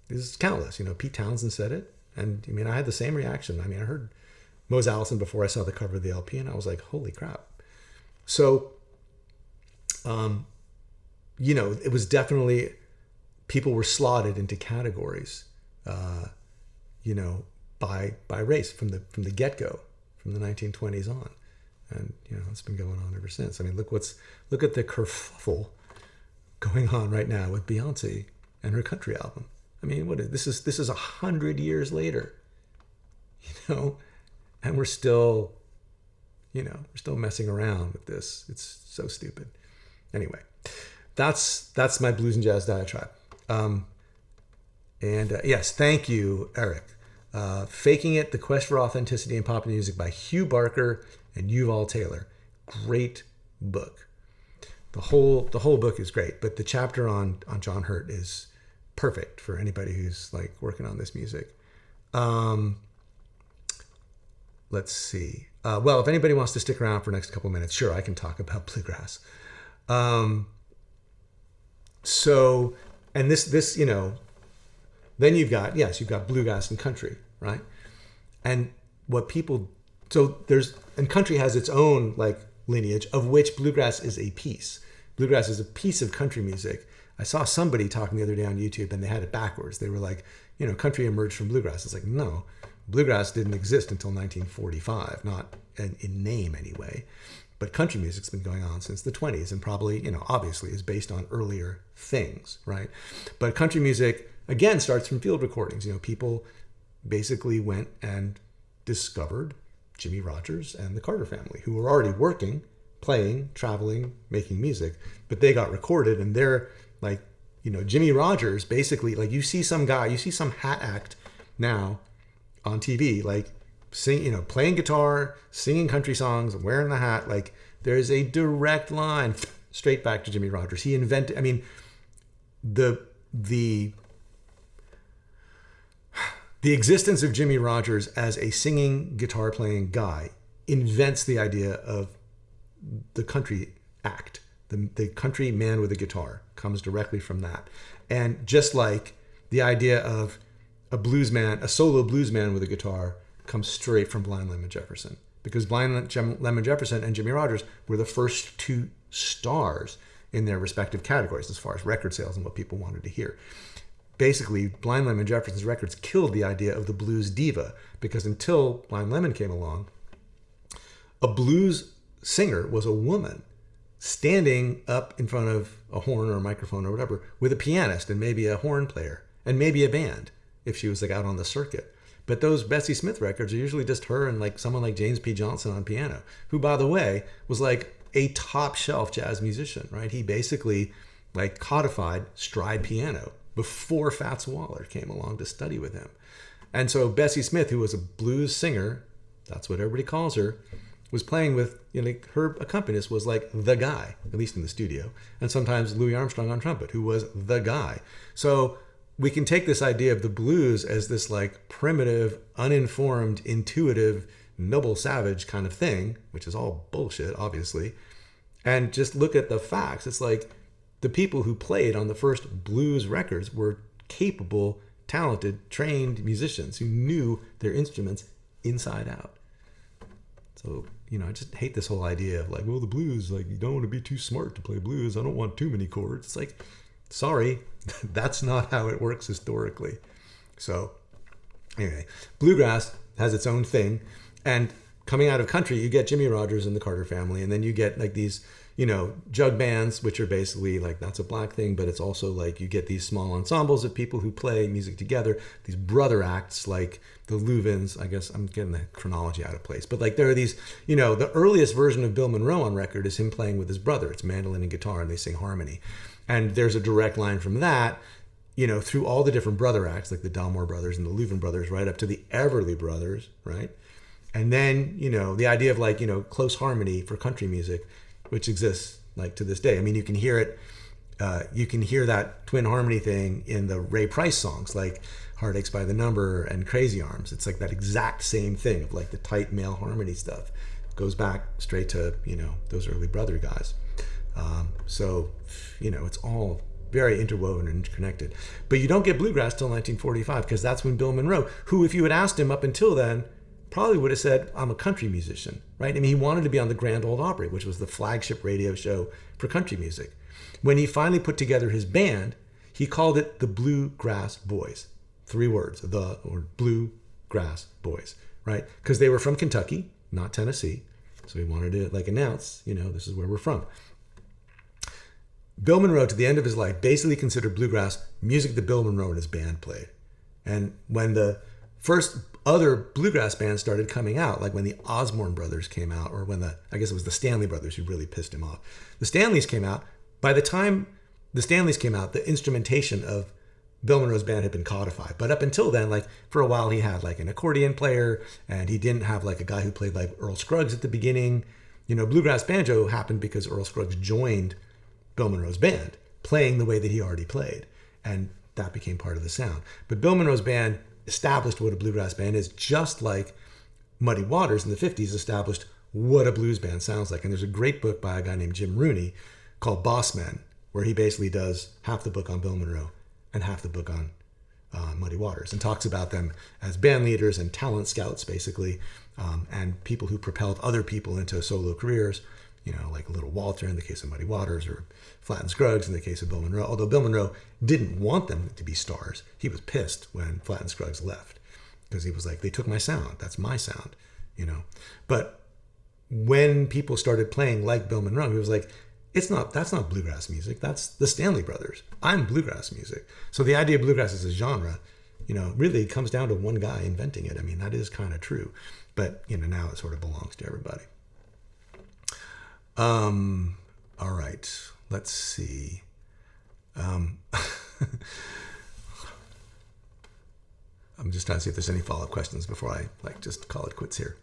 is countless. Pete Townsend said it. And I had the same reaction. I heard Mose Allison before I saw the cover of the LP, and I was like, holy crap. So, it was definitely, people were slotted into categories, by race from the get-go, from the 1920s on. And, it's been going on ever since. Look at the kerfuffle going on right now with Beyonce and her country album. This is 100 years later, and we're still messing around with this. It's so stupid. Anyway, that's my blues and jazz diatribe. Yes, thank you, Eric. Faking It, The Quest for Authenticity in Pop Music by Hugh Barker and Yuval Taylor. Great book. The whole book is great, but the chapter on John Hurt is perfect for anybody who's like working on this music. Let's see. Well, if anybody wants to stick around for the next couple minutes, sure, I can talk about bluegrass. So, and this, then you've got bluegrass and country, right? And what people, and country has its own like lineage, of which bluegrass is a piece. Bluegrass is a piece of country music. I saw somebody talking the other day on YouTube and they had it backwards. They were like, country emerged from bluegrass. It's like, no, bluegrass didn't exist until 1945, not in name anyway. But country music's been going on since the 20s and probably, obviously is based on earlier things, right? But country music, again, starts from field recordings. People basically went and discovered Jimmy Rogers and the Carter family, who were already working, playing, traveling, making music, but they got recorded, and they're like, Jimmy Rogers basically, like, you see some hat act now on TV, like playing guitar, singing country songs, wearing the hat. Like, there's a direct line straight back to Jimmy Rogers. He invented, the existence of Jimmy Rogers as a singing, guitar playing guy invents the idea of the country act. The country man with a guitar comes directly from that. And just like the idea of a solo blues man with a guitar comes straight from Blind Lemon Jefferson, because Blind Lemon Jefferson and Jimmy Rogers were the first two stars in their respective categories as far as record sales and what people wanted to hear. Basically, Blind Lemon Jefferson's records killed the idea of the blues diva, because until Blind Lemon came along, a blues singer was a woman standing up in front of a horn or a microphone or whatever with a pianist and maybe a horn player and maybe a band if she was like out on the circuit. But those Bessie Smith records are usually just her and like someone like James P. Johnson on piano, who, by the way, was like a top shelf jazz musician, right? He basically like codified stride piano before Fats Waller came along to study with him. And so Bessie Smith, who was a blues singer, that's what everybody calls her, was playing with, her accompanist was like the guy, at least in the studio. And sometimes Louis Armstrong on trumpet, who was the guy. So we can take this idea of the blues as this like primitive, uninformed, intuitive, noble savage kind of thing, which is all bullshit, obviously, and just look at the facts. It's like the people who played on the first blues records were capable, talented, trained musicians who knew their instruments inside out. So, I just hate this whole idea of like, well, the blues, like, you don't want to be too smart to play blues. I don't want too many chords. It's like, sorry, that's not how it works historically. So anyway, bluegrass has its own thing. And coming out of country, you get Jimmy Rogers and the Carter family. And then you get like these, jug bands, which are basically like, that's a black thing, but it's also like you get these small ensembles of people who play music together, these brother acts like the Louvins. I guess I'm getting the chronology out of place, but like there are these, the earliest version of Bill Monroe on record is him playing with his brother. It's mandolin and guitar, and they sing harmony. And there's a direct line from that, through all the different brother acts, like the Dalmore brothers and the Louvin brothers, right up to the Everly brothers, right? And then, the idea of like, close harmony for country music, which exists like to this day. You can hear it. You can hear that twin harmony thing in the Ray Price songs, like Heartaches by the Number and Crazy Arms. It's like that exact same thing of like the tight male harmony stuff. Goes back straight to, those early brother guys. So, it's all very interwoven and connected. But you don't get bluegrass till 1945, because that's when Bill Monroe, who, if you had asked him up until then, probably would have said, I'm a country musician, right? He wanted to be on the Grand Ole Opry, which was the flagship radio show for country music. When he finally put together his band, he called it the Bluegrass Boys. 3 words, or Bluegrass Boys, right? Because they were from Kentucky, not Tennessee. So he wanted to like announce, this is where we're from. Bill Monroe, to the end of his life, basically considered bluegrass music that Bill Monroe and his band played. And when the first other bluegrass bands started coming out, like when the Osborne brothers came out, or when I guess it was the Stanley brothers who really pissed him off. The Stanleys came out. By the time the Stanleys came out, the instrumentation of Bill Monroe's band had been codified. But up until then, like for a while, he had like an accordion player, and he didn't have like a guy who played like Earl Scruggs at the beginning. Bluegrass banjo happened because Earl Scruggs joined Bill Monroe's band, playing the way that he already played. And that became part of the sound. But Bill Monroe's band established what a bluegrass band is, just like Muddy Waters in the 50s established what a blues band sounds like. And there's a great book by a guy named Jim Rooney called Boss Men, where he basically does half the book on Bill Monroe and half the book on Muddy Waters, and talks about them as band leaders and talent scouts, basically, and people who propelled other people into solo careers, like Little Walter in the case of Muddy Waters, or Flatt and Scruggs in the case of Bill Monroe. Although Bill Monroe didn't want them to be stars. He was pissed when Flatt and Scruggs left, because he was like, they took my sound. That's my sound, But when people started playing like Bill Monroe, he was like, that's not bluegrass music. That's the Stanley Brothers. I'm bluegrass music. So the idea of bluegrass as a genre, really comes down to one guy inventing it. I mean, that is kind of true, but now it sort of belongs to everybody. All right, let's see. I'm just trying to see if there's any follow-up questions before I just call it quits here.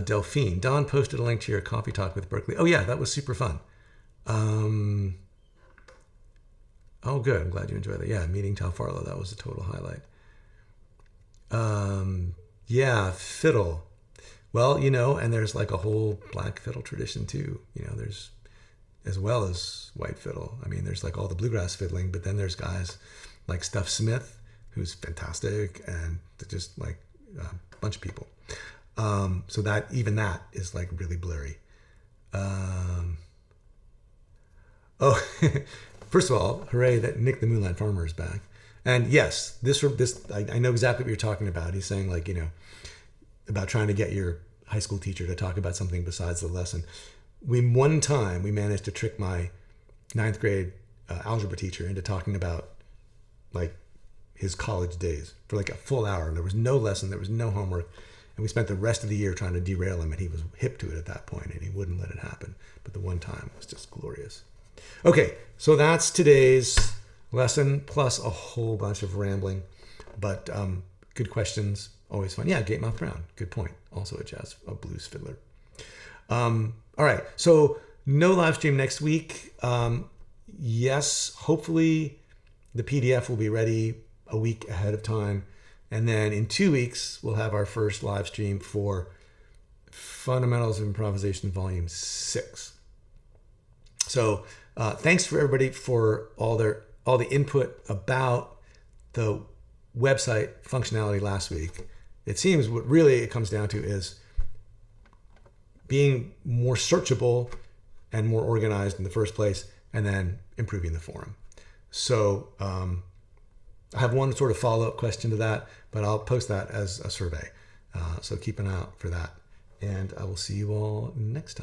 Delphine, Don posted a link to your coffee talk with Berkeley. Oh yeah, that was super fun. Oh good, I'm glad you enjoyed that. Yeah, meeting Tal Farlow, that was a total highlight. Yeah, fiddle. Well, and there's like a whole black fiddle tradition too. There's, as well as white fiddle. I mean, there's like all the bluegrass fiddling, but then there's guys like Stuff Smith, who's fantastic, and just like a bunch of people. So that is like really blurry. First of all, hooray that Nick the Moonlight Farmer is back. And yes, this I know exactly what you're talking about. He's saying about trying to get your high school teacher to talk about something besides the lesson. One time we managed to trick my 9th grade algebra teacher into talking about his college days for like a full hour. There was no lesson, there was no homework. And we spent the rest of the year trying to derail him, and he was hip to it at that point, and he wouldn't let it happen. But the one time was just glorious. Okay, so that's today's lesson, plus a whole bunch of rambling. But good questions, always fun. Yeah, Gatemouth Brown, good point. Also a blues fiddler. All right, so no live stream next week. Yes, hopefully the PDF will be ready a week ahead of time. And then in 2 weeks, we'll have our first live stream for Fundamentals of Improvisation Volume 6. So thanks for everybody for all the input about the website functionality last week. It seems what really it comes down to is being more searchable and more organized in the first place, and then improving the forum. So I have one sort of follow-up question to that, but I'll post that as a survey. So keep an eye out for that. And I will see you all next time.